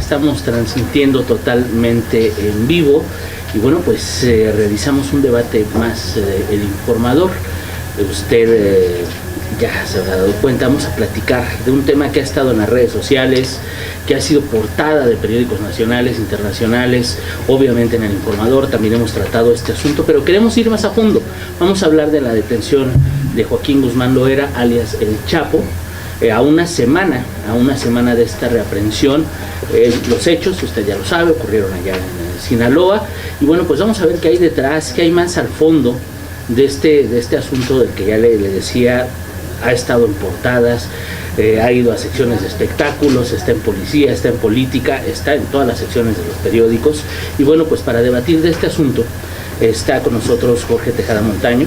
estamos transmitiendo totalmente en vivo y bueno, pues realizamos un debate más el informador. Usted ya se habrá dado cuenta, vamos a platicar de un tema que ha estado en las redes sociales, que ha sido portada de periódicos nacionales, internacionales, obviamente en el informador también hemos tratado este asunto, pero queremos ir más a fondo. Vamos a hablar de la detención de Joaquín Guzmán Loera, alias El Chapo, a una semana de esta reaprehensión. Los hechos, usted ya lo sabe, ocurrieron allá en Sinaloa, y bueno, pues vamos a ver qué hay detrás, qué hay más al fondo de este asunto del que ya le decía. Ha estado en portadas, ha ido a secciones de espectáculos, está en policía, está en política, está en todas las secciones de los periódicos. Y bueno, pues para debatir de este asunto está con nosotros Jorge Tejada Montaño,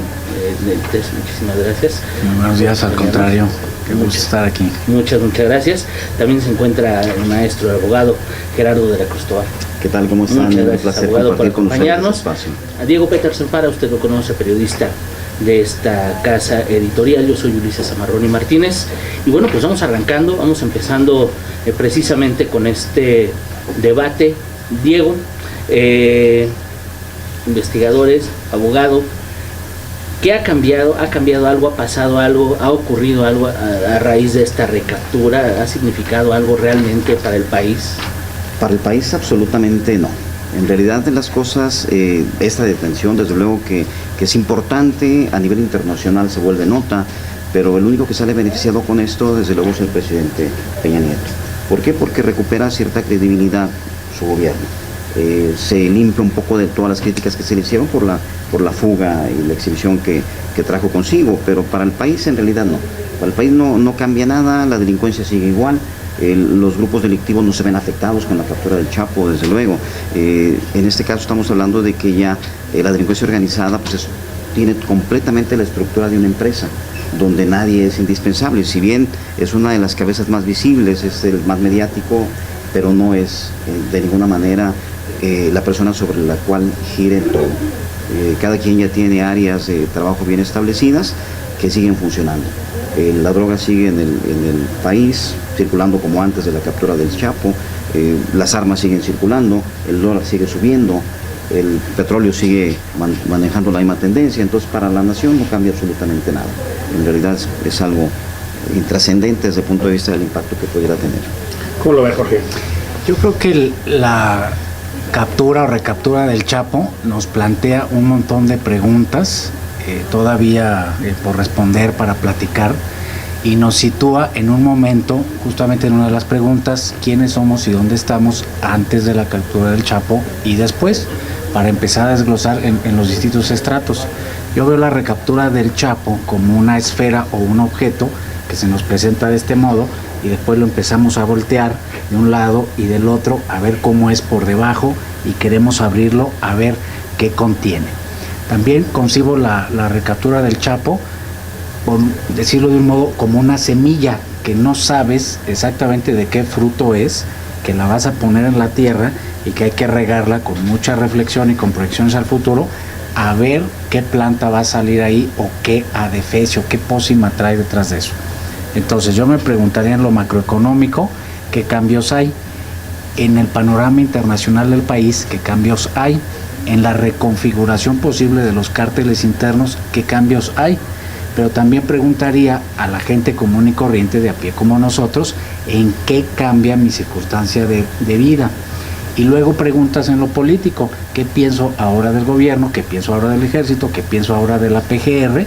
del TES. Muchísimas gracias. Buenos días, al contrario, qué gusto estar aquí. Muchas gracias. También se encuentra el maestro, el abogado Gerardo de la Cruz Tovar. ¿Qué tal? ¿Cómo están? Muchas gracias, un placer abogado, por acompañarnos. A Diego Petersen Para, usted lo conoce, periodista de esta casa editorial. Yo soy Ulises Zamarroni Martínez y bueno, pues vamos empezando precisamente con este debate. Diego, investigadores, abogado, ¿qué ha cambiado? ¿Ha cambiado algo? ¿Ha pasado algo? ¿Ha ocurrido algo a raíz de esta recaptura? ¿Ha significado algo realmente para el país? Para el país absolutamente no. En realidad de las cosas, esta detención desde luego que es importante, a nivel internacional se vuelve nota, pero el único que sale beneficiado con esto desde luego es el presidente Peña Nieto. ¿Por qué? Porque recupera cierta credibilidad su gobierno. Se limpia un poco de todas las críticas que se le hicieron por la fuga y la exhibición que trajo consigo, pero para el país en realidad no. Para el país no cambia nada, la delincuencia sigue igual. Los grupos delictivos no se ven afectados con la captura del Chapo, desde luego. En este caso estamos hablando de que ya la delincuencia organizada pues tiene completamente la estructura de una empresa, donde nadie es indispensable. Si bien es una de las cabezas más visibles, es el más mediático, pero no es de ninguna manera la persona sobre la cual gire todo. Cada quien ya tiene áreas de trabajo bien establecidas que siguen funcionando. La droga sigue en el país, circulando como antes de la captura del Chapo, las armas siguen circulando, el dólar sigue subiendo, el petróleo sigue manejando la misma tendencia, entonces para la nación no cambia absolutamente nada. En realidad es algo intrascendente desde el punto de vista del impacto que pudiera tener. ¿Cómo lo ve, Jorge? Yo creo que la captura o recaptura del Chapo nos plantea un montón de preguntas todavía por responder, para platicar, y nos sitúa en un momento, justamente en una de las preguntas: quiénes somos y dónde estamos antes de la captura del Chapo y después, para empezar a desglosar en los distintos estratos. Yo veo la recaptura del Chapo como una esfera o un objeto que se nos presenta de este modo, y después lo empezamos a voltear de un lado y del otro a ver cómo es por debajo, y queremos abrirlo a ver qué contiene. También concibo la recaptura del Chapo, por decirlo de un modo, como una semilla que no sabes exactamente de qué fruto es, que la vas a poner en la tierra y que hay que regarla con mucha reflexión y con proyecciones al futuro, a ver qué planta va a salir ahí, o qué adefesio, qué pócima trae detrás de eso. Entonces yo me preguntaría en lo macroeconómico, ¿qué cambios hay? En el panorama internacional del país, ¿qué cambios hay? En la reconfiguración posible de los cárteles internos, ¿qué cambios hay? Pero también preguntaría a la gente común y corriente, de a pie como nosotros, ¿en qué cambia mi circunstancia de vida? Y luego preguntas en lo político: ¿qué pienso ahora del gobierno? ¿Qué pienso ahora del ejército? ¿Qué pienso ahora de la PGR?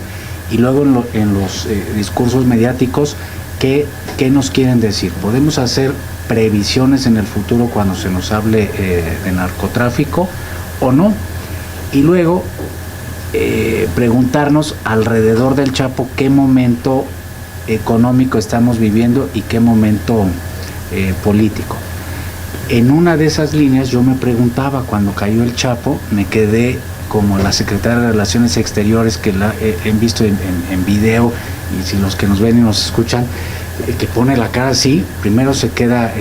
Y luego en los discursos mediáticos, ¿qué nos quieren decir? ¿Podemos hacer previsiones en el futuro cuando se nos hable de narcotráfico o no? Y luego preguntarnos alrededor del Chapo qué momento económico estamos viviendo y qué momento político. En una de esas líneas yo me preguntaba, cuando cayó el Chapo, me quedé como la secretaria de Relaciones Exteriores, que la he visto en video, y si los que nos ven y nos escuchan, que pone la cara así, primero se queda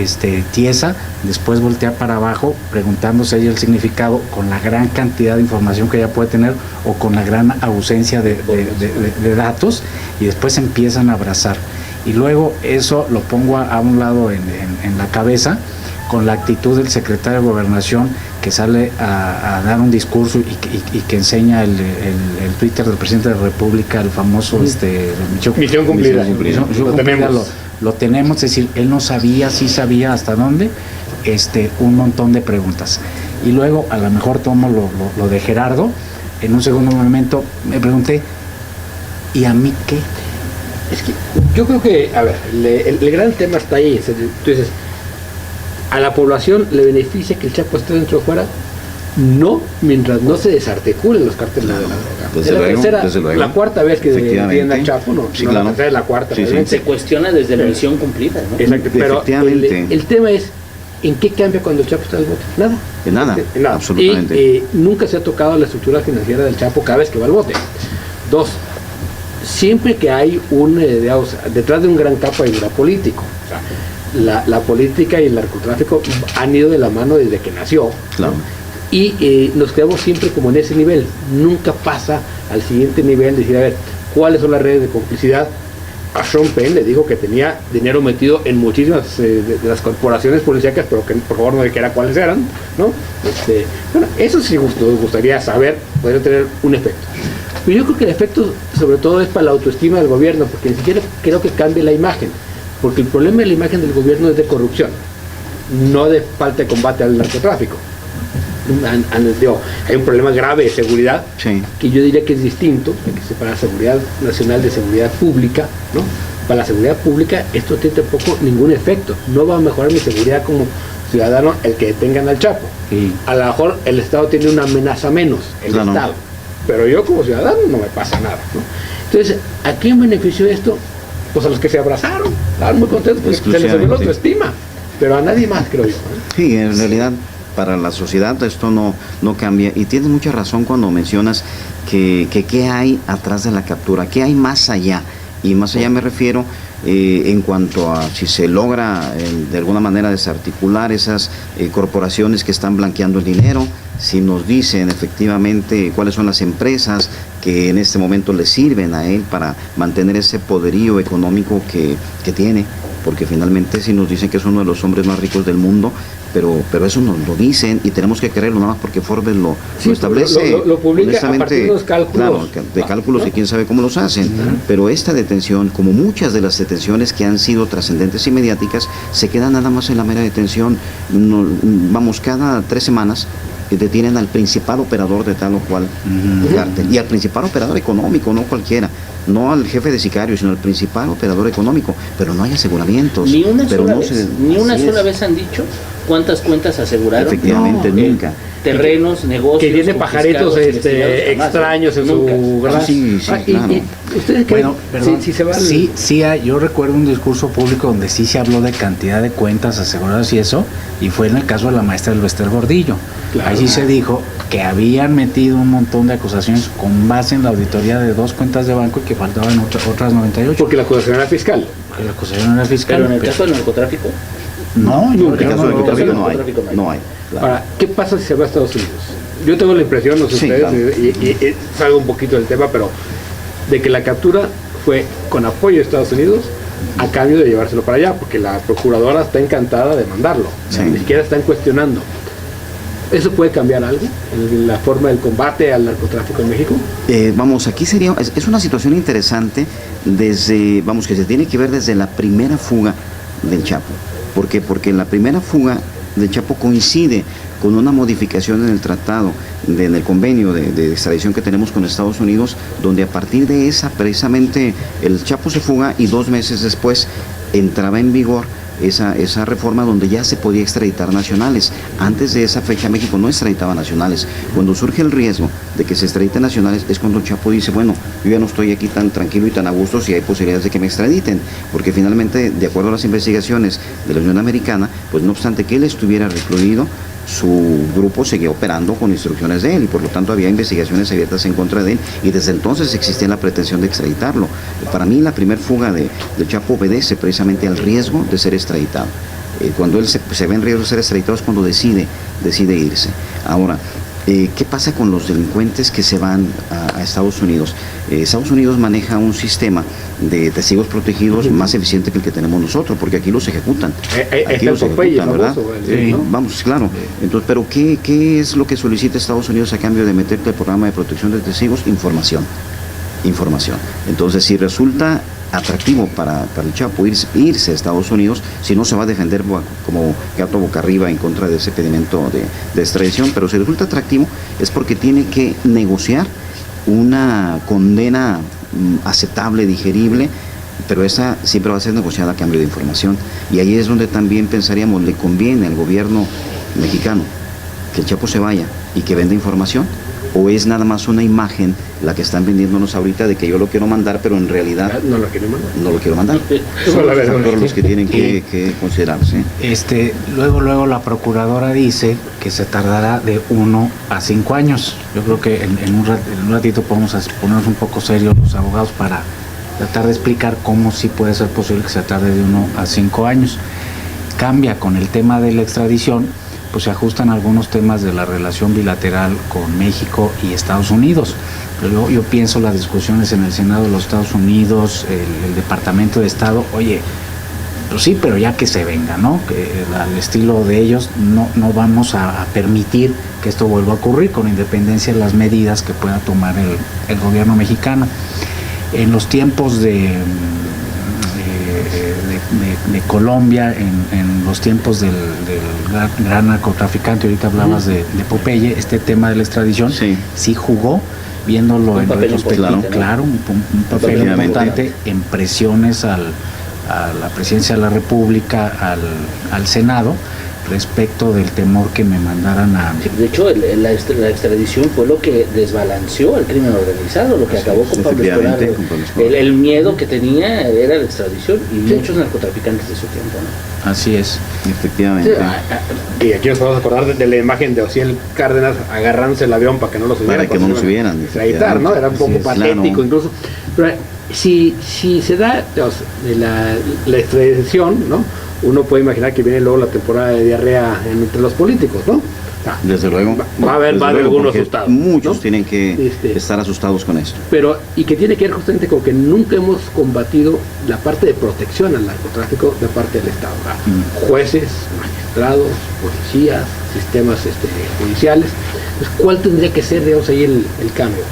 tiesa, después voltea para abajo preguntándose ella el significado, con la gran cantidad de información que ella puede tener o con la gran ausencia de datos, y después empiezan a abrazar. Y luego eso lo pongo a un lado en la cabeza, con la actitud del secretario de Gobernación que sale a dar un discurso y que enseña el Twitter del presidente de la República, el famoso misión cumplida. Lo tenemos, es decir, él no sabía, sí sabía hasta dónde, un montón de preguntas. Y luego, a lo mejor tomo lo de Gerardo, en un segundo momento me pregunté, ¿y a mí qué? Es que yo creo que, a ver, el gran tema está ahí. Tú dices, ¿a la población le beneficia que el Chapo esté dentro o fuera? No, mientras no se desarticulen los cárteles de la droga. Es la cuarta vez que detienen al Chapo, ¿no? Sí, no, claro. La tercera es la cuarta. Sí, se cuestiona desde la misión cumplida, ¿no? Exacto, pero el tema es, ¿en qué cambia cuando el Chapo está en el bote? Nada. En nada, absolutamente. Y nunca se ha tocado la estructura financiera del Chapo cada vez que va al bote. Dos, siempre que hay detrás de un gran capo hay un gran político. O sea, la política y el narcotráfico han ido de la mano desde que nació. Claro. Y nos quedamos siempre como en ese nivel. Nunca pasa al siguiente nivel, decir, a ver, ¿cuáles son las redes de complicidad? A Sean Penn le dijo que tenía dinero metido en muchísimas de las corporaciones policíacas, pero que por favor no dijera cuáles eran, ¿no? Bueno, eso sí nos gustaría saber, podría tener un efecto. Pero yo creo que el efecto sobre todo es para la autoestima del gobierno, porque ni siquiera creo que cambie la imagen, porque el problema de la imagen del gobierno es de corrupción, no de falta de combate al narcotráfico. Hay un problema grave de seguridad, sí, que yo diría que es distinto, hay que separar seguridad nacional de seguridad pública, ¿no? Para la seguridad pública esto tiene tampoco ningún efecto, no va a mejorar mi seguridad como ciudadano el que detengan al Chapo. Sí. A lo mejor el Estado tiene una amenaza menos, el claro. Estado, pero yo como ciudadano no me pasa nada, ¿no? Entonces, ¿a quién benefició esto? Pues a los que se abrazaron, estaban muy contentos porque se les subió la autoestima, pero a nadie más, creo yo, ¿no? Sí, en realidad para la sociedad esto no cambia, y tienes mucha razón cuando mencionas que qué hay atrás de la captura, qué hay más allá, y más allá me refiero en cuanto a si se logra de alguna manera desarticular esas corporaciones que están blanqueando el dinero, si nos dicen efectivamente cuáles son las empresas que en este momento le sirven a él para mantener ese poderío económico que tiene, porque finalmente si nos dicen que es uno de los hombres más ricos del mundo, pero eso nos lo dicen y tenemos que creerlo nada más porque Forbes lo establece. Lo publica a partir de los cálculos. Claro, de cálculos y quién sabe cómo los hacen. Pero esta detención, como muchas de las detenciones que han sido trascendentes y mediáticas, se queda nada más en la mera detención. Vamos, cada 3 semanas detienen al principal operador de tal o cual cártel, y al principal operador económico, no cualquiera, no al jefe de sicarios, sino al principal operador económico, pero no hay aseguramientos. Ni una sola vez han dicho cuántas cuentas aseguraron. Efectivamente, nunca. Terrenos, negocios. Que tiene pajaritos extraños en su gran. Sí, claro. ¿Ustedes creen? Yo recuerdo un discurso público donde sí se habló de cantidad de cuentas aseguradas y eso, y fue en el caso de la maestra del Bester Gordillo. Claro. Ahí sí se dijo que habían metido un montón de acusaciones con base en la auditoría de 2 cuentas de banco y que faltaban otras 98. Porque la acusación era fiscal. Porque la acusación era fiscal. Pero en el caso del narcotráfico. No, en el caso del narcotráfico no hay. Claro. Ahora, ¿qué pasa si se va a Estados Unidos? Yo tengo la impresión, no sé ustedes, claro, y salgo un poquito del tema, pero de que la captura fue con apoyo de Estados Unidos a cambio de llevárselo para allá, porque la procuradora está encantada de mandarlo, ni siquiera están cuestionando. ¿Eso puede cambiar algo en la forma del combate al narcotráfico en México? Aquí es una situación interesante que se tiene que ver desde la primera fuga del Chapo. ¿Por qué? Porque la primera fuga del Chapo coincide con una modificación en el tratado, en el convenio de extradición que tenemos con Estados Unidos, donde a partir de esa precisamente el Chapo se fuga y 2 meses después entraba en vigor esa reforma donde ya se podía extraditar nacionales. Antes de esa fecha México no extraditaba nacionales. Cuando surge el riesgo de que se extraditen nacionales es cuando el Chapo dice, bueno, yo ya no estoy aquí tan tranquilo y tan a gusto si hay posibilidades de que me extraditen, porque finalmente, de acuerdo a las investigaciones de la Unión Americana, pues no obstante que él estuviera recluido, su grupo seguía operando con instrucciones de él y por lo tanto había investigaciones abiertas en contra de él y desde entonces existía la pretensión de extraditarlo. Para mí la primera fuga de Chapo obedece precisamente al riesgo de ser extraditado. Cuando él se ve en riesgo de ser extraditado es cuando decide irse. Ahora, ¿Qué pasa con los delincuentes que se van a Estados Unidos? Estados Unidos maneja un sistema de testigos protegidos más eficiente que el que tenemos nosotros, porque aquí los ejecutan. Aquí los ejecutan, ¿verdad? Sí, ¿no? Vamos, claro. Entonces, pero ¿qué es lo que solicita Estados Unidos a cambio de meterte al programa de protección de testigos? Información. Entonces, si resulta atractivo para el Chapo irse a Estados Unidos, si no se va a defender como gato boca arriba en contra de ese pedimento de extradición, pero si resulta atractivo es porque tiene que negociar una condena aceptable, digerible, pero esa siempre va a ser negociada a cambio de información, y ahí es donde también pensaríamos, le conviene al gobierno mexicano que el Chapo se vaya y que venda información, o es nada más una imagen la que están vendiéndonos ahorita de que yo lo quiero mandar, pero en realidad no lo quiero mandar. No lo quiero mandar. Son los factores los que tienen que considerarse. Luego la procuradora dice que se tardará de 1 a 5 años. Yo creo que en un ratito podemos ponernos un poco serios los abogados para tratar de explicar cómo sí puede ser posible que se tarde de 1 a 5 años. Cambia con el tema de la extradición, pues se ajustan algunos temas de la relación bilateral con México y Estados Unidos. Pero yo pienso las discusiones en el Senado de los Estados Unidos, el Departamento de Estado, oye, pues sí, pero ya que se venga, ¿no? Que al estilo de ellos no vamos a permitir que esto vuelva a ocurrir, con independencia de las medidas que pueda tomar el gobierno mexicano. En los tiempos de Colombia, en los tiempos del gran narcotraficante, ahorita hablabas de Popeye, este tema de la extradición sí jugó, viéndolo en retrospectiva, claro, un papel importante en presiones a la presidencia de la República, al Senado, respecto del temor que me mandaran a... De hecho, la extradición fue lo que desbalanceó el crimen organizado, lo que acabó con Pablo Escobar. El miedo que tenía era la extradición, y muchos narcotraficantes de su tiempo, ¿no? Así es. Efectivamente. Y aquí nos vamos a acordar de la imagen de Ociel Cárdenas agarrándose el avión para que no lo subieran. Para que no lo subieran. Extraditar, ¿no? Era un poco patético, claro. Incluso. Pero si se da la extradición, ¿no? Uno puede imaginar que viene luego la temporada de diarrea entre los políticos, ¿no? Desde luego. Va a haber algunos asustados. Muchos, ¿no? Tienen que estar asustados con esto. Pero, y que tiene que ver justamente con que nunca hemos combatido la parte de protección al narcotráfico de parte del Estado. Jueces, magistrados, policías, sistemas judiciales. Entonces, ¿cuál tendría que ser, digamos, ahí el cambio?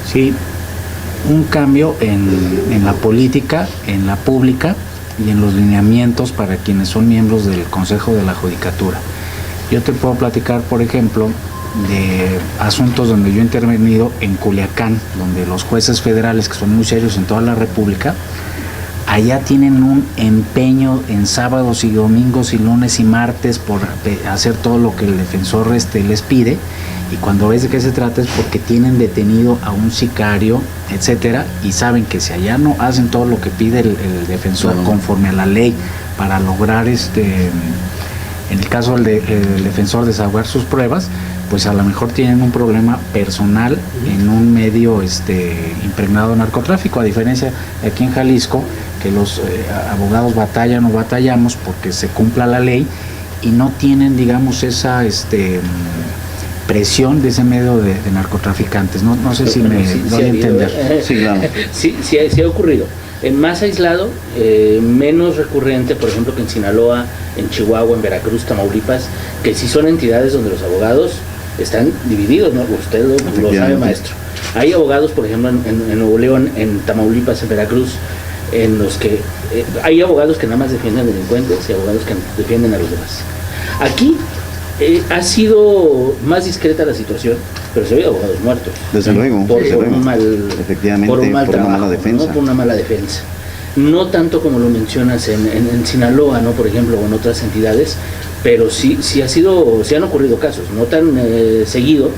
Sí, un cambio en la política, en la pública, y en los lineamientos para quienes son miembros del Consejo de la Judicatura. Yo te puedo platicar, por ejemplo, de asuntos donde yo he intervenido en Culiacán, donde los jueces federales, que son muy serios en toda la República, allá tienen un empeño en sábados y domingos y lunes y martes por hacer todo lo que el defensor les pide, y cuando ves de qué se trata es porque tienen detenido a un sicario, etcétera, y saben que si allá no hacen todo lo que pide el defensor conforme a la ley para lograr en el caso del defensor desahogar sus pruebas, pues a lo mejor tienen un problema personal en un medio impregnado de narcotráfico, a diferencia de aquí en Jalisco, que los abogados batallan o batallamos porque se cumpla la ley y no tienen, digamos, esa presión de ese medio de narcotraficantes. No sé si me doy a entender. Sí, claro. Sí ha ocurrido. Más aislado, menos recurrente, por ejemplo, que en Sinaloa, en Chihuahua, en Veracruz, Tamaulipas, que sí son entidades donde los abogados están divididos, ¿no? Usted lo sabe, maestro. Hay abogados, por ejemplo, en Nuevo León, en Tamaulipas, en Veracruz, en los que hay abogados que nada más defienden delincuentes y abogados que defienden a los demás. Aquí ha sido más discreta la situación, pero se ha habido abogados muertos. Desde luego. Por un mal trabajo, mala defensa. ¿no? Por una mala defensa. No tanto como lo mencionas en Sinaloa, ¿no? Por ejemplo, o en otras entidades, pero sí se han ocurrido casos, no tan seguido,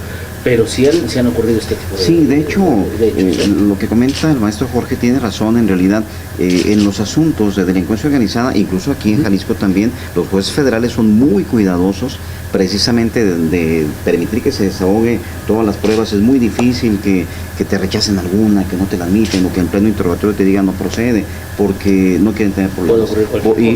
pero sí han ocurrido este tipo de... Sí, de hecho, hechos. lo que comenta el maestro Jorge tiene razón. En realidad, en los asuntos de delincuencia organizada, incluso aquí en Jalisco también, los jueces federales son muy cuidadosos precisamente de permitir que se desahogue todas las pruebas. Es muy difícil que te rechacen alguna, que no te la admiten, o que en pleno interrogatorio te digan no procede, porque no quieren tener problemas.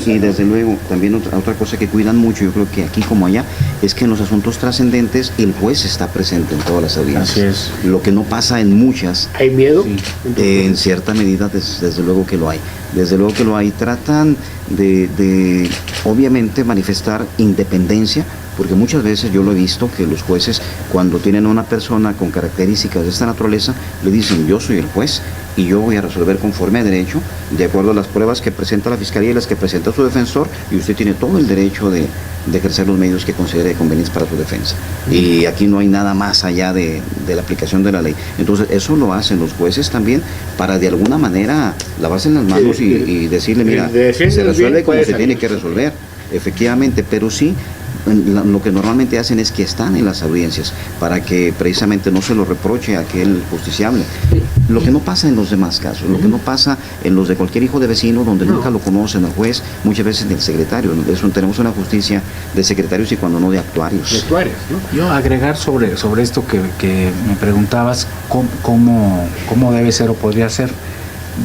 Y desde luego, también otra cosa que cuidan mucho, yo creo que aquí como allá, es que en los asuntos trascendentes el juez está presente en todas las audiencias. Así es. Lo que no pasa en muchas. ¿Hay miedo? Sí. En cierta medida, desde luego que lo hay. Desde luego que lo hay. Tratan de obviamente manifestar independencia, porque muchas veces yo lo he visto que los jueces, cuando tienen a una persona con características de esta naturaleza, le dicen: yo soy el juez y yo voy a resolver conforme a derecho, de acuerdo a las pruebas que presenta la fiscalía y las que presenta su defensor, y usted tiene todo el derecho de ejercer los medios que considere convenientes para su defensa. Y aquí no hay nada más allá de la aplicación de la ley. Entonces eso lo hacen los jueces también, para de alguna manera lavarse las manos y decirle: mira, se resuelve como se tiene que resolver, efectivamente. Pero sí, lo que normalmente hacen es que están en las audiencias para que precisamente no se lo reproche a aquel justiciable. Lo que no pasa en los demás casos, lo que no pasa en los de cualquier hijo de vecino, donde nunca lo conocen al juez, muchas veces del secretario. Tenemos una justicia de secretarios y cuando no de actuarios. De actuarios, ¿no? Yo agregar sobre esto que me preguntabas, cómo debe ser o podría ser.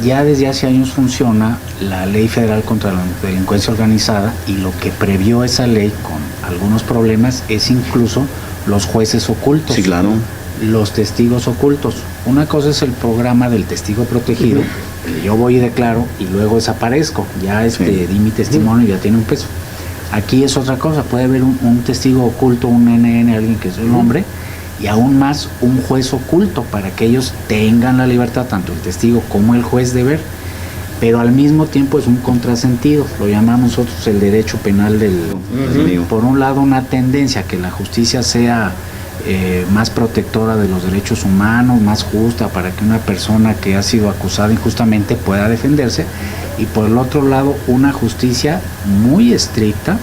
Ya desde hace años funciona la Ley Federal contra la Delincuencia Organizada, y lo que previó esa ley, con algunos problemas, es incluso los jueces ocultos. Sí, claro. Los testigos ocultos. Una cosa es el programa del testigo protegido, que yo voy y declaro y luego desaparezco, ya di mi testimonio y ya tiene un peso. Aquí es otra cosa, puede haber un testigo oculto, un NN, alguien que es un hombre, y aún más un juez oculto, para que ellos tengan la libertad, tanto el testigo como el juez, de ver. Pero al mismo tiempo es un contrasentido, lo llamamos nosotros el derecho penal del... Por un lado, una tendencia a que la justicia sea más protectora de los derechos humanos, más justa, para que una persona que ha sido acusada injustamente pueda defenderse, y por el otro lado, una justicia muy estricta,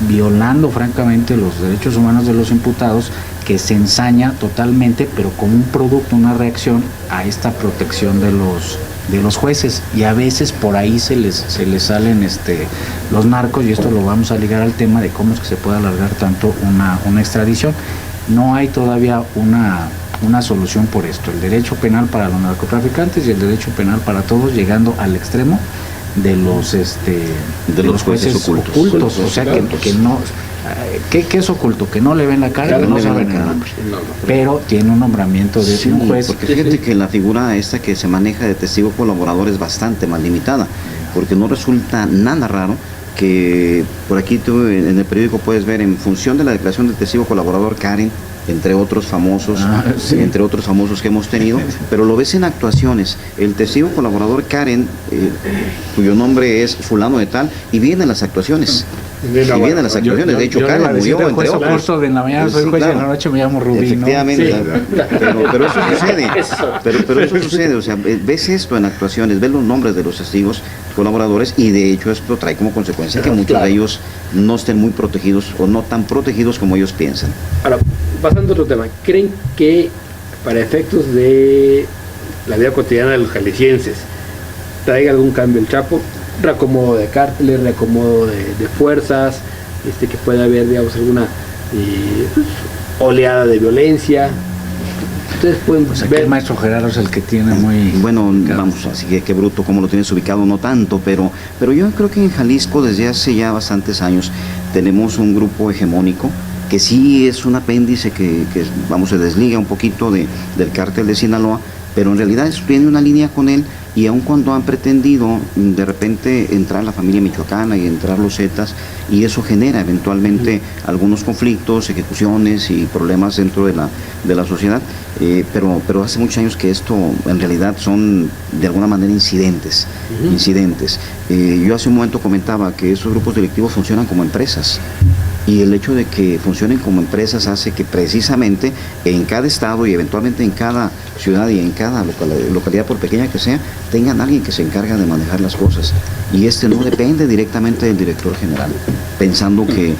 violando francamente los derechos humanos de los imputados, que se ensaña totalmente, pero como un producto, una reacción a esta protección de los jueces. Y a veces por ahí se les salen los narcos, y esto lo vamos a ligar al tema de cómo es que se puede alargar tanto una extradición. No hay todavía una solución por esto: el derecho penal para los narcotraficantes y el derecho penal para todos, llegando al extremo de los jueces ocultos. O sea, que no... ¿Qué es oculto? Que no le ven la cara, que no saben el nombre. Pero tiene un nombramiento de un juez. Porque fíjate que la figura esta que se maneja de testigo colaborador es bastante más limitada, porque no resulta nada raro que por aquí tú en el periódico puedes ver, en función de la declaración del testigo colaborador Karen, entre otros famosos, que hemos tenido, pero lo ves en actuaciones. El testigo colaborador Karen, cuyo nombre es fulano de tal, y viene en las actuaciones. De hecho, Karen murió, entre otros. De la mañana soy juez, y en la noche me llamo Rubí. Efectivamente, ¿no? Sí. Pero eso sucede. Pero eso sucede, o sea, ves esto en actuaciones, ves los nombres de los testigos colaboradores, y de hecho esto trae como consecuencia que muchos de ellos no estén muy protegidos, o no tan protegidos como ellos piensan. Ahora, pasando a otro tema, ¿creen que para efectos de la vida cotidiana de los jaliscienses traiga algún cambio el Chapo? Reacomodo de cárteles, reacomodo de fuerzas, que pueda haber, digamos, alguna oleada de violencia. Ustedes pueden ver. El maestro Gerardo es el que tiene muy... Bueno, vamos, así que bruto como lo tienes ubicado, no tanto, pero yo creo que en Jalisco desde hace ya bastantes años tenemos un grupo hegemónico que sí es un apéndice que se desliga un poquito del cártel de Sinaloa, pero en realidad tiene una línea con él. Y aun cuando han pretendido de repente entrar la familia michoacana y entrar los Zetas, y eso genera eventualmente algunos conflictos, ejecuciones y problemas dentro de la sociedad, pero hace muchos años que esto en realidad son de alguna manera incidentes. Yo hace un momento comentaba que esos grupos delictivos funcionan como empresas. Y el hecho de que funcionen como empresas hace que precisamente en cada estado y eventualmente en cada ciudad y en cada localidad, por pequeña que sea, tengan alguien que se encarga de manejar las cosas. Y no depende directamente del director general, pensando que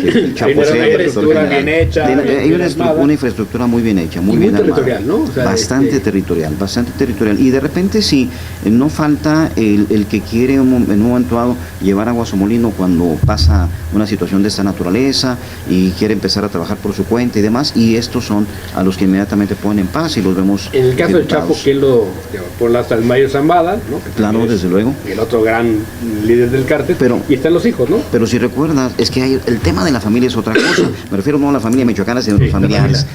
el Chapo sea el director general. Bien hecha, Hay una infraestructura muy bien hecha, muy bien territorial, armada, ¿no? O sea, bastante territorial. Y de repente sí, no falta el que quiere en un momento dado llevar agua a su molino cuando pasa una situación de esta naturaleza y quiere empezar a trabajar por su cuenta y demás, y estos son a los que inmediatamente ponen paz y los vemos. En el caso del Chapo, que lo por hasta el Mayo Zambada, ¿no? Claro, desde luego. El otro gran líder del cártel, y están los hijos, ¿no? Pero si recuerdas, es que el tema de la familia es otra cosa. Me refiero no a la familia michoacana, sino a los familiares.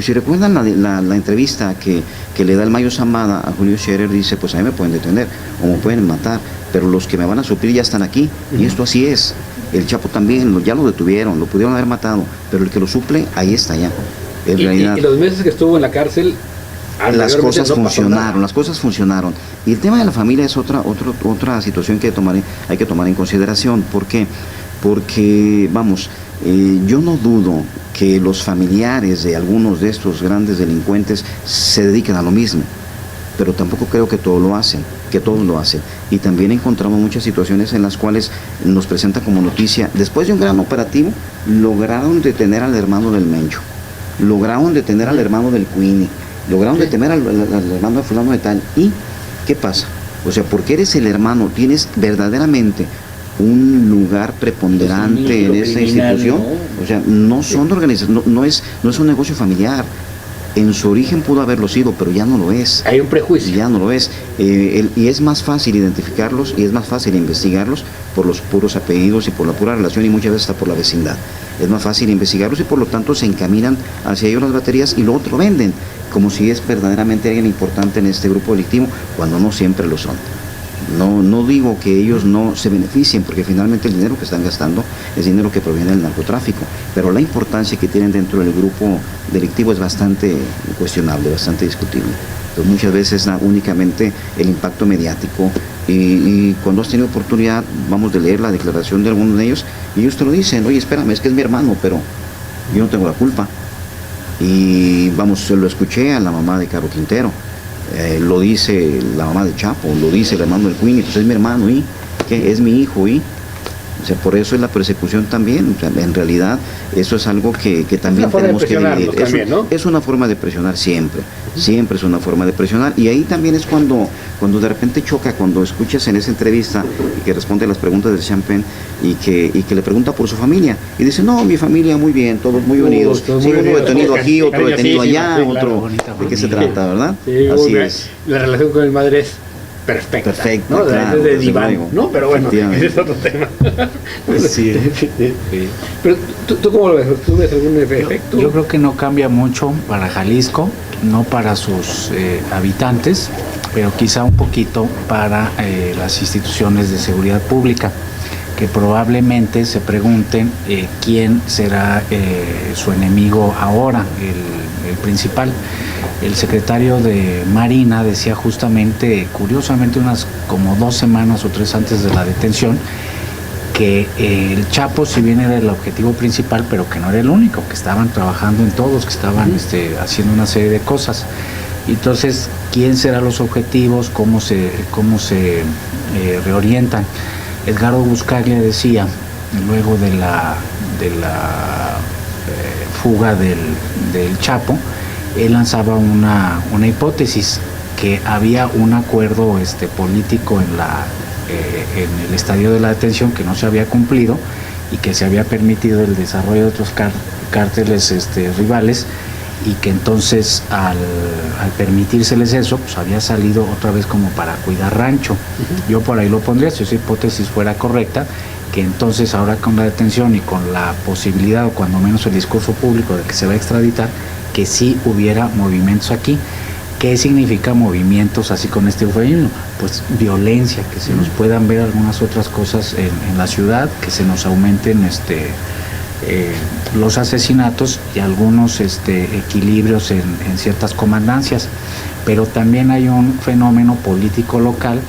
Si recuerdan la entrevista que le da el Mayo Zambada a Julio Scherer, dice, pues a mí me pueden detener o me pueden matar, pero los que me van a suplir ya están aquí, y esto así es. El Chapo también, ya lo detuvieron, lo pudieron haber matado, pero el que lo suple, ahí está ya. En realidad, y los meses que estuvo en la cárcel, las cosas funcionaron. Y el tema de la familia es otra situación que hay que tomar en consideración. ¿Por qué? Porque, vamos, yo no dudo que los familiares de algunos de estos grandes delincuentes se dediquen a lo mismo, pero tampoco creo que todos lo hacen. Y también encontramos muchas situaciones en las cuales nos presenta como noticia, después de un gran operativo, lograron detener al hermano del Mencho, lograron detener al hermano del Cuini, lograron detener al hermano de fulano de tal. ¿Y qué pasa? O sea, porque eres el hermano, tienes verdaderamente un lugar preponderante en esa institución, ¿no? O sea, no son organizaciones, no es un negocio familiar. En su origen pudo haberlo sido, pero ya no lo es. Hay un prejuicio. Ya no lo es. Y es más fácil identificarlos y es más fácil investigarlos por los puros apellidos y por la pura relación y muchas veces hasta por la vecindad. Es más fácil investigarlos y por lo tanto se encaminan hacia ellos las baterías y lo otro venden, como si es verdaderamente alguien importante en este grupo delictivo, cuando no siempre lo son. No digo que ellos no se beneficien, porque finalmente el dinero que están gastando es dinero que proviene del narcotráfico, pero la importancia que tienen dentro del grupo delictivo es bastante cuestionable, bastante discutible. Entonces muchas veces únicamente el impacto mediático y cuando has tenido oportunidad, vamos, de leer la declaración de algunos de ellos, y ellos te lo dicen, oye, espérame, es que es mi hermano, pero yo no tengo la culpa. Y vamos, se lo escuché a la mamá de Caro Quintero. Lo dice la mamá de Chapo, lo dice el hermano del Cuini, pues es mi hermano, ¿y qué? Es mi hijo, ¿y? O sea, por eso es la persecución también. O sea, en realidad, eso es algo que también tenemos que dividir. ¿No? Es una forma de presionar siempre es una forma de presionar. Y ahí también es cuando de repente choca, cuando escuchas en esa entrevista y que responde a las preguntas de Champagne y que le pregunta por su familia. Y dice, no, mi familia muy bien, todos muy unidos. Sí, uno detenido aquí, otro detenido allá, otro... ¿De qué se trata, verdad? Sí, así es. La relación con el madre es perfecta, ¿no? Claro, de diván, ¿no? Pero bueno, ese es otro tema. Sí. Pero ¿tú cómo lo ves? ¿Tú ves algún efecto? Yo creo que no cambia mucho para Jalisco, no para sus habitantes, pero quizá un poquito para las instituciones de seguridad pública, que probablemente se pregunten quién será su enemigo ahora, el principal. El secretario de Marina decía justamente, curiosamente, unas como 2 semanas o 3 antes de la detención, que el Chapo, si bien era el objetivo principal, pero que no era el único, que estaban trabajando en todos, que estaban haciendo una serie de cosas. Entonces, ¿quién serán los objetivos? ¿Cómo se reorientan? Edgardo Buscaglia decía, luego de la fuga del Chapo, él lanzaba una hipótesis, que había un acuerdo político en el estadio de la detención que no se había cumplido y que se había permitido el desarrollo de otros cárteles rivales, y que entonces al permitírseles eso, pues había salido otra vez como para cuidar rancho. Yo por ahí lo pondría, si esa hipótesis fuera correcta, que entonces ahora con la detención y con la posibilidad, o cuando menos el discurso público de que se va a extraditar, que sí hubiera movimientos aquí. ¿Qué significa movimientos así con este eufemismo? Pues violencia, que se nos puedan ver algunas otras cosas en la ciudad, que se nos aumenten los asesinatos y algunos equilibrios en ciertas comandancias. Pero también hay un fenómeno político local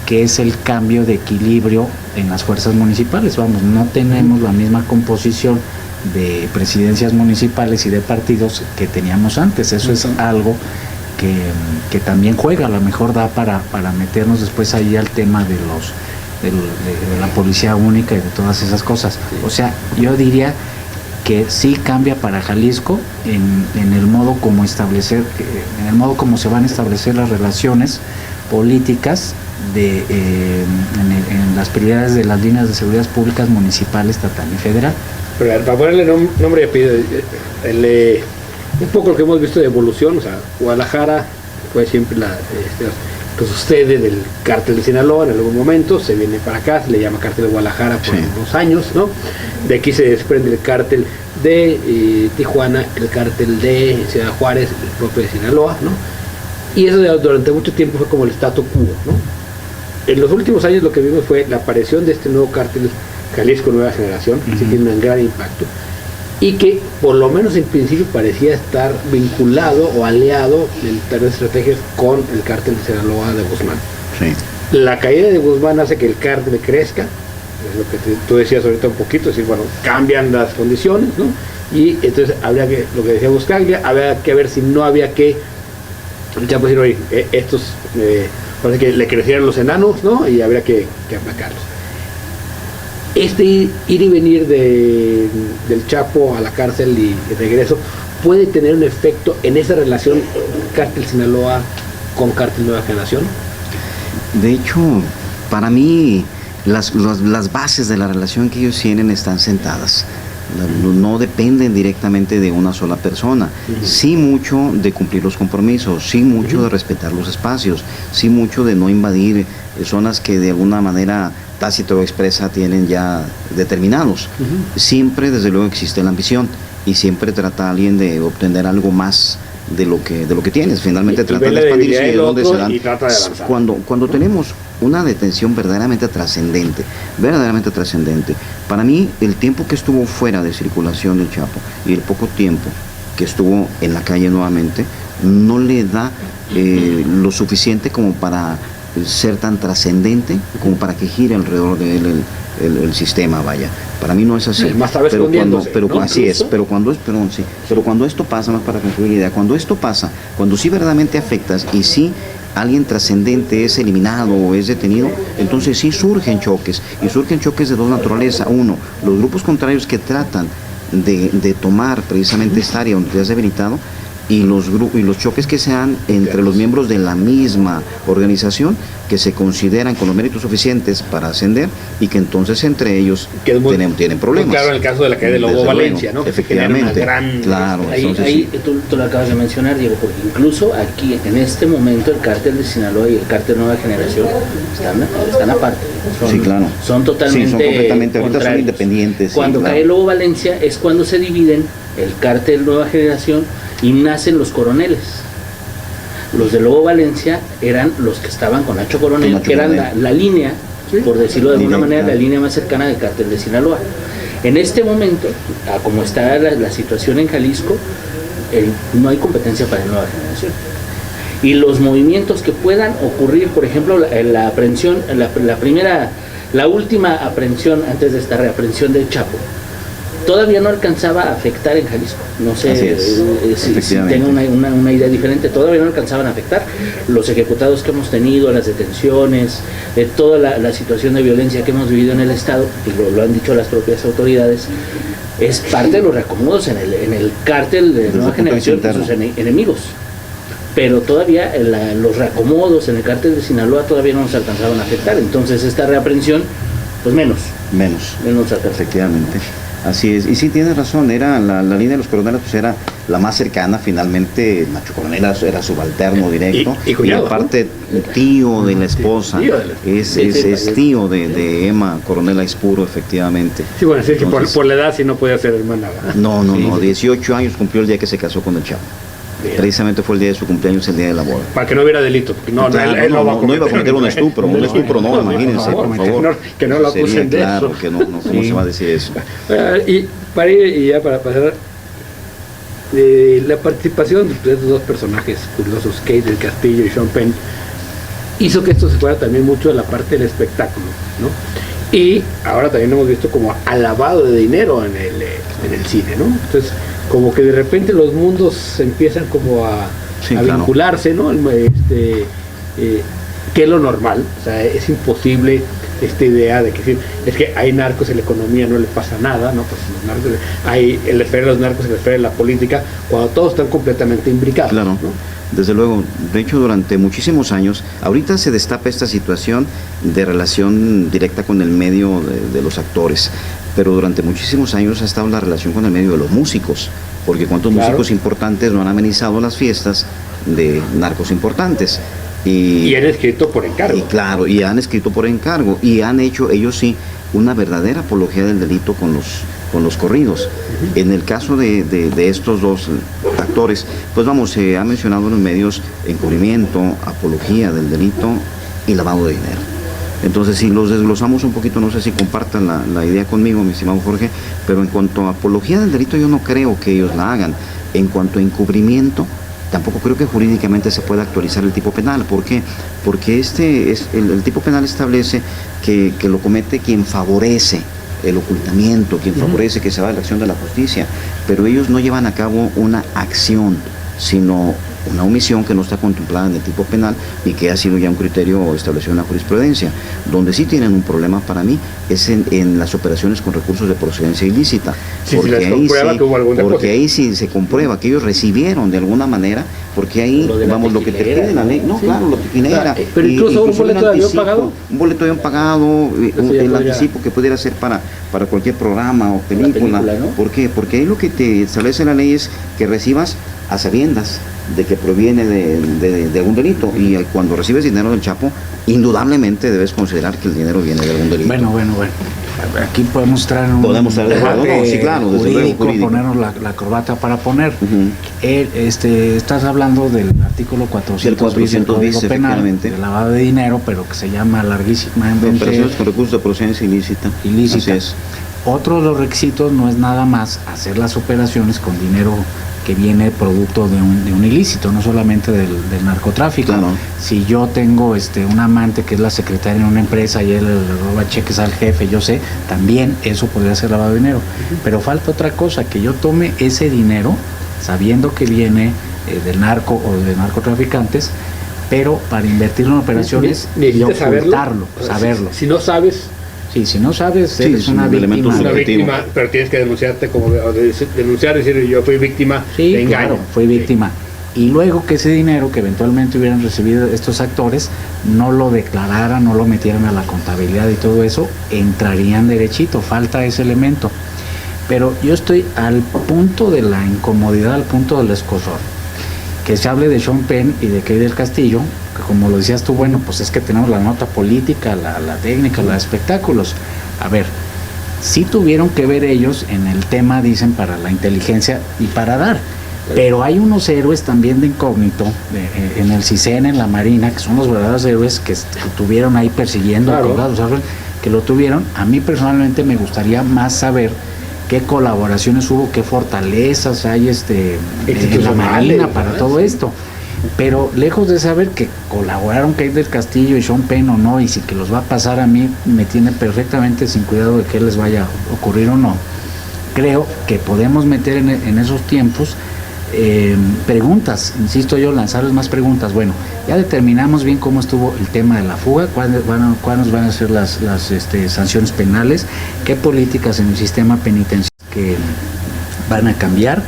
que es el cambio de equilibrio en las fuerzas municipales. Vamos, no tenemos la misma composición de presidencias municipales y de partidos que teníamos antes. Eso es algo que también juega, a lo mejor da para meternos después ahí al tema de la policía única y de todas esas cosas. O sea, yo diría que sí cambia para Jalisco en el modo como se van a establecer las relaciones políticas en las prioridades de las líneas de seguridad públicas municipal, estatal y federal. Pero para ponerle nombre y apellido, un poco lo que hemos visto de evolución, o sea, Guadalajara fue siempre la sede del cártel de Sinaloa en algún momento, se viene para acá, se le llama cártel de Guadalajara por unos años, ¿no? De aquí se desprende el cártel de Tijuana, el cártel de Ciudad Juárez, el propio de Sinaloa, ¿no? Y eso durante mucho tiempo fue como el status quo, ¿no? En los últimos años lo que vimos fue la aparición de este nuevo cártel Jalisco Nueva Generación, que tiene un gran impacto, y que por lo menos en principio parecía estar vinculado o aliado en términos de estrategias con el cártel de Sinaloa de Guzmán. Sí. La caída de Guzmán hace que el cártel crezca, es lo que tú decías ahorita un poquito, es decir, bueno, cambian las condiciones, ¿no? Y entonces habría que, lo que decía Buscaglia, habría que ver si no había que, ya pues decir, oye, estos, parece que le crecieran los enanos, ¿no? Y habría que aplacarlos. Este ir y venir del Chapo a la cárcel y regreso puede tener un efecto en esa relación cártel Sinaloa con cártel Nueva Generación. De hecho, para mí las bases de la relación que ellos tienen están sentadas. No dependen directamente de una sola persona. Sí mucho de cumplir los compromisos, sí mucho de respetar los espacios, sí mucho de no invadir zonas que de alguna manera tácita o expresa tienen ya determinados. Siempre desde luego existe la ambición y siempre trata alguien de obtener algo más de lo que tienes. Finalmente trata de expandirse y de donde se dan. Cuando tenemos una detención verdaderamente trascendente, para mí el tiempo que estuvo fuera de circulación del Chapo y el poco tiempo que estuvo en la calle nuevamente no le da lo suficiente como para ser tan trascendente como para que gire alrededor de él el sistema, vaya. Para mí no es así. Pero cuando esto pasa, más para concluir la idea, cuando esto pasa, cuando sí verdaderamente afectas y sí alguien trascendente es eliminado o es detenido, entonces sí surgen choques, y surgen choques de dos naturalezas. Uno, los grupos contrarios que tratan de tomar precisamente esta área donde te has debilitado, y los choques que se dan entre los miembros de la misma organización que se consideran con los méritos suficientes para ascender y que entonces entre ellos tienen problemas. Claro, en el caso de la caída de Lobo Valencia, ¿no? Efectivamente, claro. Ahí tú lo acabas de mencionar, Diego, porque incluso aquí, en este momento, el cártel de Sinaloa y el cártel Nueva Generación están aparte. Son totalmente son completamente, ahorita son independientes. Cuando cae Lobo Valencia es cuando se dividen el cártel Nueva Generación y nacen los coroneles. Los de Lobo Valencia eran los que estaban con Nacho Coronel, que eran la línea, por decirlo de alguna manera, la línea más cercana del cártel de Sinaloa. En este momento, como está la situación en Jalisco, no hay competencia para la Nueva Generación. Y los movimientos que puedan ocurrir, por ejemplo, la aprehensión, la última aprehensión antes de esta reaprehensión del Chapo, todavía no alcanzaba a afectar en Jalisco. No sé si tengo una idea diferente. Todavía no alcanzaban a afectar los ejecutados que hemos tenido, las detenciones, toda la situación de violencia que hemos vivido en el Estado, y lo han dicho las propias autoridades, es parte de los reacomodos en el cártel de Nueva Generación y sus enemigos. Pero todavía los reacomodos en el cártel de Sinaloa todavía no nos alcanzaban a afectar. Entonces esta reaprensión, pues menos alcanza. Efectivamente. Así es, y sí tienes razón, era la línea de los coroneles, pues era la más cercana. Finalmente Nacho Coronel era subalterno directo, y aparte tío de la esposa, es tío de Emma Coronel Aispuro, efectivamente. Sí, bueno, sí. Entonces, que por la edad sí no podía ser hermana. No, 18 años cumplió el día que se casó con el Chapo. Precisamente fue el día de su cumpleaños, el día de la boda. Para que no hubiera delito. Él no iba a cometer un estupro, no, imagínense, por favor. Que no lo acusen de claro, eso. que no, ¿cómo se va a decir eso? Y para ir, y ya para pasar, la participación de estos dos personajes curiosos, Kate del Castillo y Sean Penn, hizo que esto se fuera también mucho de la parte del espectáculo, ¿no? Y ahora también hemos visto como alabado de dinero en el cine, ¿no? Entonces, como que de repente los mundos empiezan como a vincularse, ¿no? Que es lo normal, o sea, es imposible esta idea de que es que hay narcos en la economía, no le pasa nada, ¿no? Pues los narcos, hay en la esfera de los narcos, en la esfera de la política, cuando todos están completamente imbricados. Claro, ¿no? Desde luego. De hecho, durante muchísimos años, ahorita se destapa esta situación de relación directa con el medio de los actores, pero durante muchísimos años ha estado la relación con el medio de los músicos, porque cuántos músicos importantes no han amenizado las fiestas de narcos importantes. Y han escrito por encargo. Y claro, y han escrito por encargo, y han hecho ellos sí una verdadera apología del delito con los corridos. En el caso de estos dos actores, pues vamos, se ha mencionado en los medios encubrimiento, apología del delito y lavado de dinero. Entonces, si los desglosamos un poquito, no sé si compartan la idea conmigo, mi estimado Jorge, pero en cuanto a apología del delito, yo no creo que ellos la hagan. En cuanto a encubrimiento, tampoco creo que jurídicamente se pueda actualizar el tipo penal. ¿Por qué? Porque el tipo penal establece que lo comete quien favorece el ocultamiento, quien favorece que se va a la acción de la justicia, pero ellos no llevan a cabo una acción, sino una omisión que no está contemplada en el tipo penal y que ha sido ya un criterio establecido en la jurisprudencia. Donde sí tienen un problema para mí es en las operaciones con recursos de procedencia ilícita, porque ahí sí se comprueba que ellos recibieron de alguna manera, porque ahí, vamos, lo que te pide la ley, no, claro, lo que tiene pero incluso un boleto de avión pagado. Un boleto de avión pagado, el anticipo que pudiera ser para cualquier programa o película. ¿No? ¿Por qué? Porque ahí lo que te establece la ley es que recibas a sabiendas de que proviene de algún delito, y cuando recibes dinero del Chapo, indudablemente debes considerar que el dinero viene de algún delito. Bueno. Aquí podemos traer un debate sí, claro, jurídico, ponernos la corbata para poner. Estás hablando del artículo 400 del Código Penal, de lavado de dinero, pero que se llama larguísimamente operaciones con recursos de procedencia ilícita. Así es. Otro de los requisitos no es nada más hacer las operaciones con dinero que viene producto de un ilícito, no solamente del narcotráfico. Claro. Si yo tengo un amante que es la secretaria en una empresa y él le roba cheques al jefe, yo sé, también eso podría ser lavado de dinero. Pero falta otra cosa, que yo tome ese dinero sabiendo que viene del narco o de narcotraficantes, pero para invertirlo en operaciones y ocultarlo, saberlo. Si no sabes... Sí, si no sabes, eres una víctima. Una víctima, pero tienes que denunciarte decir yo fui víctima de engaño. Claro, fui víctima. Y luego que ese dinero que eventualmente hubieran recibido estos actores no lo declararan, no lo metieran a la contabilidad y todo eso, entrarían derechito, falta ese elemento. Pero yo estoy al punto de la incomodidad, al punto del escozor. Que se hable de Sean Penn y de Kay del Castillo, que como lo decías tú, bueno, pues es que tenemos la nota política, la técnica, los espectáculos. A ver, sí tuvieron que ver ellos en el tema, dicen, para la inteligencia y para dar. Pero hay unos héroes también de incógnito, en el CISEN, en la Marina, que son los verdaderos héroes que estuvieron ahí persiguiendo, que lo tuvieron. A mí personalmente me gustaría más saber qué colaboraciones hubo, qué fortalezas hay en la Marina para todo esto. Pero lejos de saber que colaboraron Kay del Castillo y Sean Penn o no, y si que los va a pasar a mí, me tiene perfectamente sin cuidado de que les vaya a ocurrir o no. Creo que podemos meter en esos tiempos preguntas, insisto yo, lanzarles más preguntas. Bueno, ya determinamos bien cómo estuvo el tema de la fuga, cuáles van a ser las sanciones penales, qué políticas en el sistema penitenciario que van a cambiar.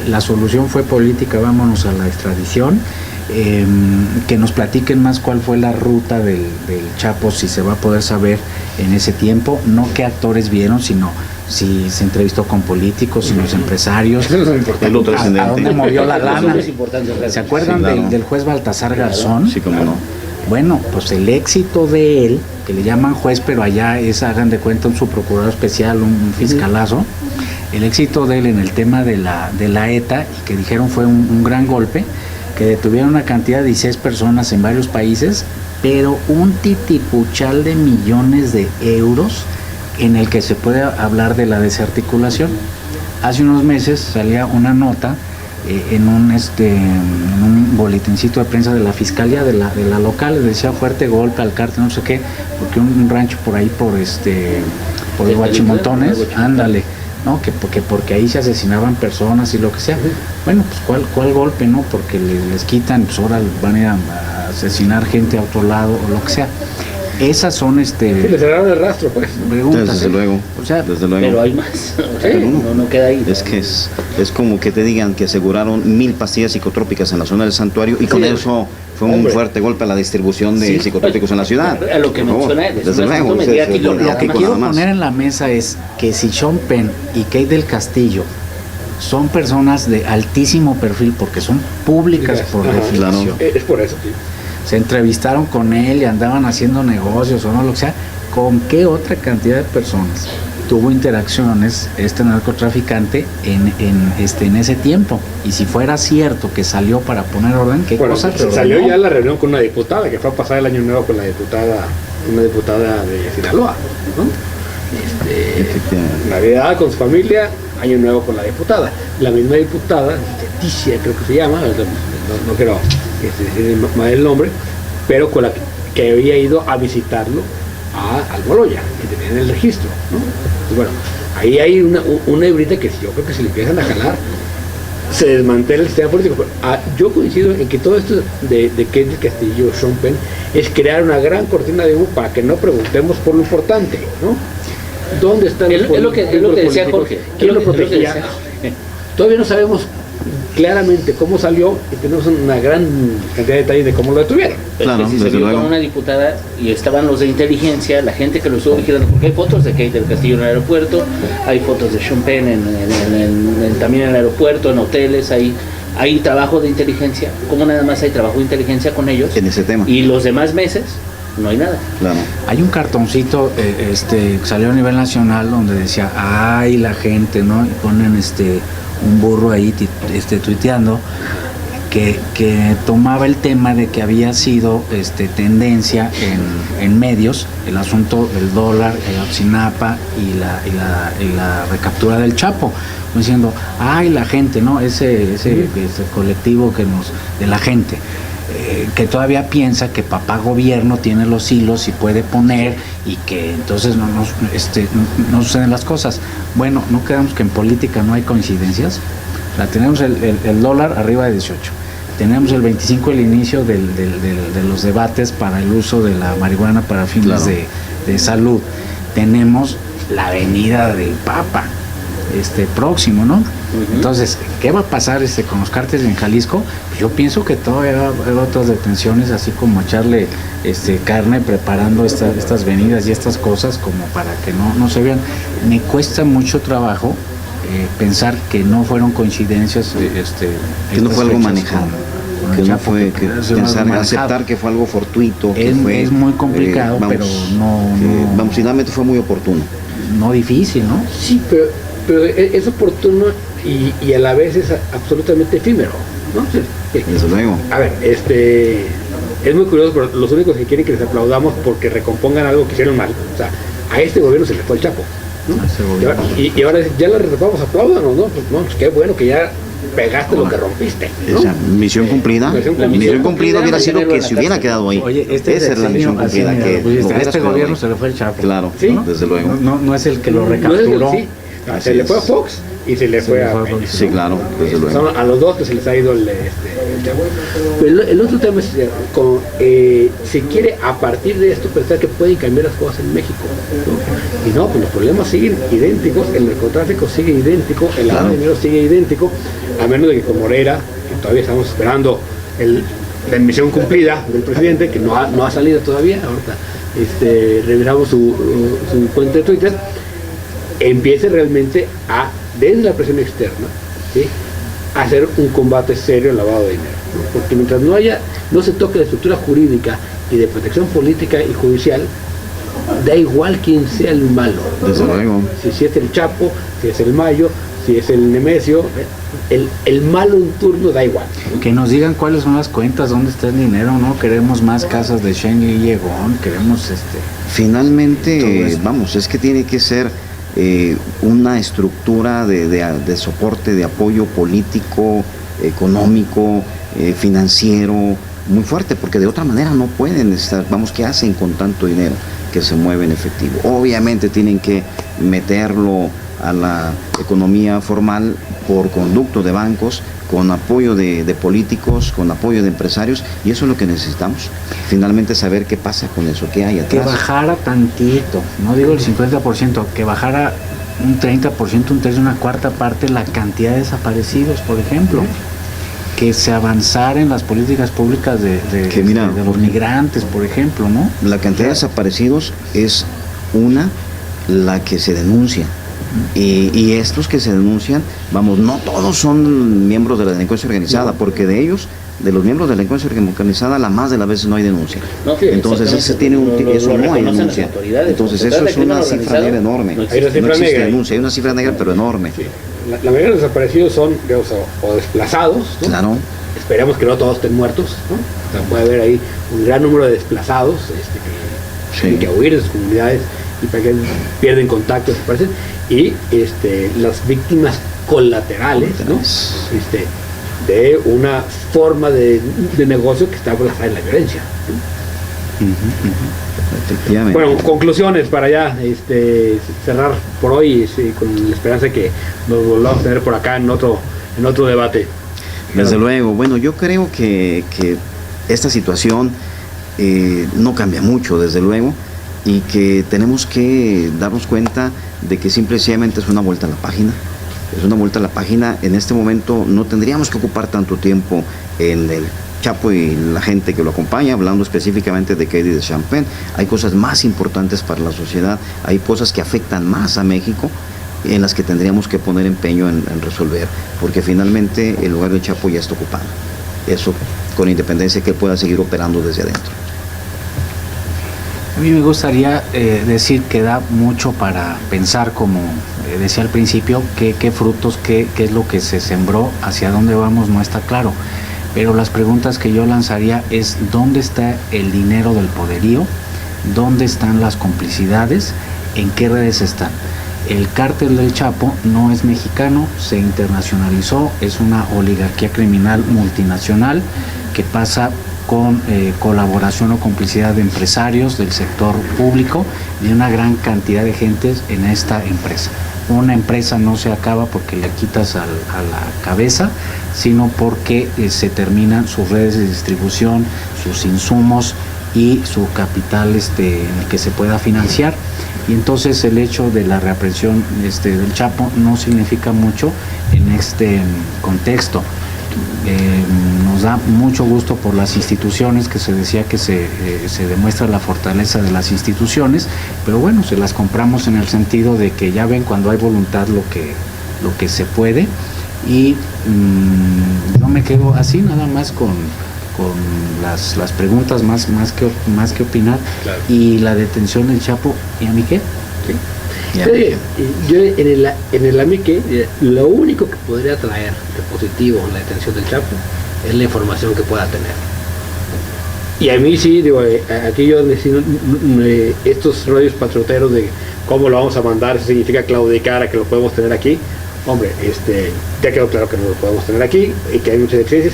La solución fue política, vámonos a la extradición. Que nos platiquen más cuál fue la ruta del Chapo, si se va a poder saber en ese tiempo, no qué actores vieron, sino si se entrevistó con políticos, si los empresarios, a dónde movió la lana. ¿Se acuerdan del juez Baltasar Garzón? Sí, cómo no. Bueno, pues el éxito de él, que le llaman juez, pero allá es, hagan de cuenta, un subprocurador especial, un fiscalazo, el éxito de él en el tema de la ETA, y que dijeron fue un gran golpe, que detuvieron una cantidad de 16 personas en varios países, pero un titipuchal de millones de euros en el que se puede hablar de la desarticulación. Hace unos meses salía una nota en un boletincito de prensa de la fiscalía de la local, les decía fuerte golpe al cártel, no sé qué, porque un rancho por ahí por los Guachimontones, ándale, ¿no? Porque ahí se asesinaban personas y lo que sea. Bueno, pues ¿cuál golpe, no? Porque les quitan, pues ahora van a ir a asesinar gente a otro lado o lo que sea. Esas son Sí, le cerraron el rastro, pues. preguntas. Desde luego, O sea, desde luego. Pero hay más. O sea, Pero no queda ahí. Es que es como que te digan que aseguraron 1000 pastillas psicotrópicas en la zona del santuario y con eso fue un fuerte golpe a la distribución de Sí, psicotrópicos en la ciudad. A lo que Por favor, menciona él, es desde un asunto luego, mediático, lo que nada quiero nada más. poner en la mesa es que si Sean Penn y Kate del Castillo son personas de altísimo perfil, porque son públicas por Ajá, definición, Es por eso, sí. se entrevistaron con él y andaban haciendo negocios o no, lo que sea, ¿con qué otra cantidad de personas tuvo interacciones este narcotraficante en ese tiempo? Y si fuera cierto que salió para poner orden, ¿qué Bueno, cosas pues, salió ya la reunión con una diputada, que fue a pasar el año nuevo con una diputada de Sinaloa, ¿no? Efectivamente. Navidad con su familia, año nuevo con la diputada. La misma diputada, Leticia creo que se llama, no quiero decir mal el nombre, pero con la que había ido a visitarlo a Almoloya, que tenía en el registro, ¿no? Pues bueno, ahí hay una hebrita que yo creo que si le empiezan a jalar, se desmantela el sistema político. Pero, yo coincido en que todo esto de Kate del Castillo, Sean Penn, es crear una gran cortina de humo para que no preguntemos por lo importante, ¿no? ¿Dónde están Es lo que decía Jorge. ¿Quién lo protegía? Todavía no sabemos claramente cómo salió y tenemos una gran cantidad de detalles de cómo lo detuvieron. Pero Claro, que si se desde vio luego. con una diputada y estaban los de inteligencia, la gente que lo estuvo vigilando, porque hay fotos de Kate del Castillo en el aeropuerto, hay fotos de Sean Penn también en el aeropuerto, en hoteles, hay trabajo de inteligencia. ¿Cómo nada más hay trabajo de inteligencia con ellos? En ese tema. Y los demás meses no hay nada. Claro. Hay un cartoncito que salió a nivel nacional donde decía, ay, la gente, ¿no? Y ponen un burro ahí tuiteando que tomaba el tema de que había sido tendencia en medios el asunto del dólar, el Ayotzinapa y la recaptura del Chapo, diciendo, ay, la gente, ¿no? Ese colectivo de la gente. Que todavía piensa que papá gobierno tiene los hilos y puede poner y que entonces no suceden las cosas. Bueno, no quedamos que en política no hay coincidencias. Tenemos el dólar arriba de 18. Tenemos el 25 el inicio de los debates para el uso de la marihuana para fines de salud. Tenemos la venida del Papa próximo, ¿no? Entonces, ¿qué va a pasar con los cárteles en Jalisco? Pues yo pienso que todavía va a haber otras detenciones, así como echarle carne preparando estas venidas y estas cosas como para que no se vean. Me cuesta mucho trabajo pensar que no fueron coincidencias, Que no fue algo fechas manejado. con el Que no Chapo, fue que pudiera ser algo pensar, manejado. aceptar que fue algo fortuito. Que Es muy complicado, pero no finalmente fue muy oportuno. no difícil, ¿no? Sí, pero es oportuno y a la vez es absolutamente efímero, ¿no? Desde luego. A ver, es muy curioso, pero los únicos que quieren que les aplaudamos porque recompongan algo que hicieron mal, o sea, a este gobierno se le fue el Chapo, ¿no? A ese gobierno. Y ahora ya la retomamos, apláudanos, ¿no? Pues qué bueno que ya pegaste lo que rompiste, ¿no? Esa misión cumplida. Misión La cumplida. misión cumplida hubiera sido que se hubiera quedado ahí. Oye, Esa es la misión cumplida. Que lo hubieras este quedado gobierno ahí. se le fue el Chapo. Claro, Sí. desde luego. No es el que lo No es el- recapturó. sí. Así Se le fue a es. Fox y se le fue a Peña. Sí, claro, desde luego. Son a los dos que se les ha ido el Chapo. Pero el otro tema es se quiere a partir de esto pensar que pueden cambiar las cosas en México, ¿no? Y no, pues los problemas siguen idénticos, el narcotráfico sigue idéntico, el lavado de dinero sigue idéntico, a menos de que con Morera, que todavía estamos esperando la misión cumplida del presidente, que no ha salido todavía, ahorita revisamos su cuenta de Twitter, empiece realmente desde la presión externa, ¿sí?, a hacer un combate serio al lavado de dinero, ¿no? Porque mientras no se toque la estructura jurídica y de protección política y judicial, da igual quién sea el malo, ¿no? Desde luego. Si es el Chapo, si es el Mayo, si es el Nemesio, el malo en turno da igual. Que nos digan cuáles son las cuentas, dónde está el dinero, ¿no? Queremos más casas de Shen y Yegón, queremos todo Finalmente, eso. vamos, es que tiene que ser una estructura de soporte, de apoyo político económico, financiero, muy fuerte, porque de otra manera no pueden estar, vamos, ¿qué hacen con tanto dinero que se mueve en efectivo? Obviamente tienen que meterlo a la economía formal por conducto de bancos, con apoyo de políticos, con apoyo de empresarios, y eso es lo que necesitamos. Finalmente saber qué pasa con eso, qué hay atrás. Que bajara tantito, no digo el 50%, que bajara un 30%, un tercio, una cuarta parte la cantidad de desaparecidos, por ejemplo. Que se avanzara en las políticas públicas de los migrantes, por ejemplo, ¿no? La cantidad de desaparecidos es la que se denuncia. Y estos que se denuncian, vamos, no todos son miembros de la delincuencia organizada, porque de ellos, de los miembros de la delincuencia organizada, la más de las veces no hay denuncia. Entonces ese tiene eso no hay denuncia. Entonces eso es una cifra negra enorme. No existe denuncia, hay una cifra negra pero enorme. Sí. La mayoría de los desaparecidos son, digamos, o desplazados, ¿no? Claro. Esperemos que no todos estén muertos, ¿no? O sea, puede haber ahí un gran número de desplazados que tienen que huir de sus comunidades y para que pierden contacto, desaparecen. Y las víctimas colaterales, ¿no? De una forma de negocio que está basada en la violencia, ¿no? Efectivamente. Bueno, conclusiones para ya cerrar por hoy, con la esperanza de que nos volvamos a tener por acá en otro debate. Desde luego, bueno, yo creo que esta situación no cambia mucho, desde luego, y que tenemos que darnos cuenta de que simplemente es una vuelta a la página. Es una vuelta a la página. En este momento no tendríamos que ocupar tanto tiempo en el Chapo y la gente que lo acompaña, hablando específicamente de Katie de Champagne. Hay cosas más importantes para la sociedad, hay cosas que afectan más a México, en las que tendríamos que poner empeño en resolver, porque finalmente el lugar del Chapo ya está ocupado. Eso con independencia que él pueda seguir operando desde adentro. A mí me gustaría decir que da mucho para pensar, como decía al principio, qué frutos, qué es lo que se sembró, hacia dónde vamos no está claro. Pero las preguntas que yo lanzaría es: ¿dónde está el dinero del poderío? ¿Dónde están las complicidades? ¿En qué redes están? El cártel del Chapo no es mexicano, se internacionalizó, es una oligarquía criminal multinacional que pasa con colaboración o complicidad de empresarios del sector público y una gran cantidad de gentes en esta empresa. Una empresa no se acaba porque le quitas a la cabeza, sino porque se terminan sus redes de distribución, sus insumos y su capital en el que se pueda financiar. Y entonces el hecho de la reaprehensión del Chapo no significa mucho en este contexto. Nos da mucho gusto por las instituciones, que se decía que se demuestra la fortaleza de las instituciones, pero bueno, se las compramos en el sentido de que ya ven cuando hay voluntad lo que se puede, y yo me quedo así nada más con las preguntas más que opinar. Claro. Y la detención del Chapo, ¿y a mí qué? Sí. Yo en el AMIQUE, lo único que podría traer de positivo la detención del Chapo es la información que pueda tener. Y a mí sí, digo, aquí yo necesito estos rollos patrioteros de cómo lo vamos a mandar, eso significa claudicar a que lo podemos tener aquí. Hombre, ya quedó claro que no lo podemos tener aquí y que hay muchas excesos.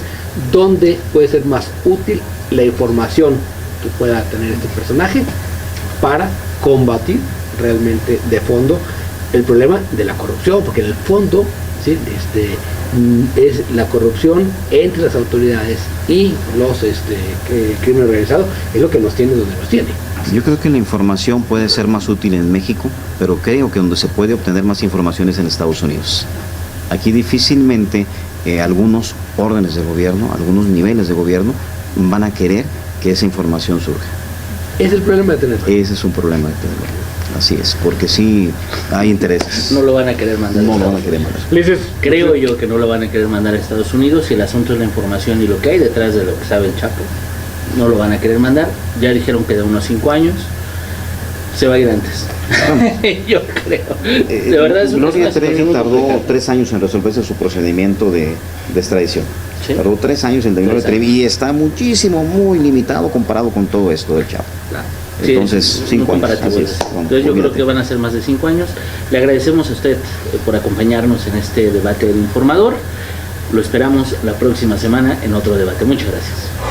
¿Dónde puede ser más útil la información que pueda tener este personaje para combatir realmente de fondo el problema de la corrupción? Porque en el fondo, ¿sí? Es la corrupción entre las autoridades y los crimen organizado, es lo que nos tiene donde nos tiene. Yo creo que la información puede ser más útil en México, pero creo que donde se puede obtener más información es en Estados Unidos. Aquí difícilmente algunos órdenes de gobierno, algunos niveles de gobierno van a querer que esa información surja. ¿Es el problema de tenerlo? Ese es un problema de tenerlo. Así es, porque sí hay intereses. No lo van a querer mandar. No lo van a querer mandar. Creo yo que no lo van a querer mandar a Estados Unidos, y el asunto es la información y lo que hay detrás de lo que sabe el Chapo. No lo van a querer mandar. Ya dijeron que de unos 5 años se va a ir antes. Yo creo. De verdad es una situación. Tardó 3 años en resolverse su procedimiento de extradición. ¿Sí? Tardó 3 años en terminar y está muy limitado comparado con todo esto del Chapo. Claro. Entonces, sí, 5 años. Entonces yo creo que van a ser más de 5 años. Le agradecemos a usted por acompañarnos en este debate del informador. Lo esperamos la próxima semana en otro debate. Muchas gracias.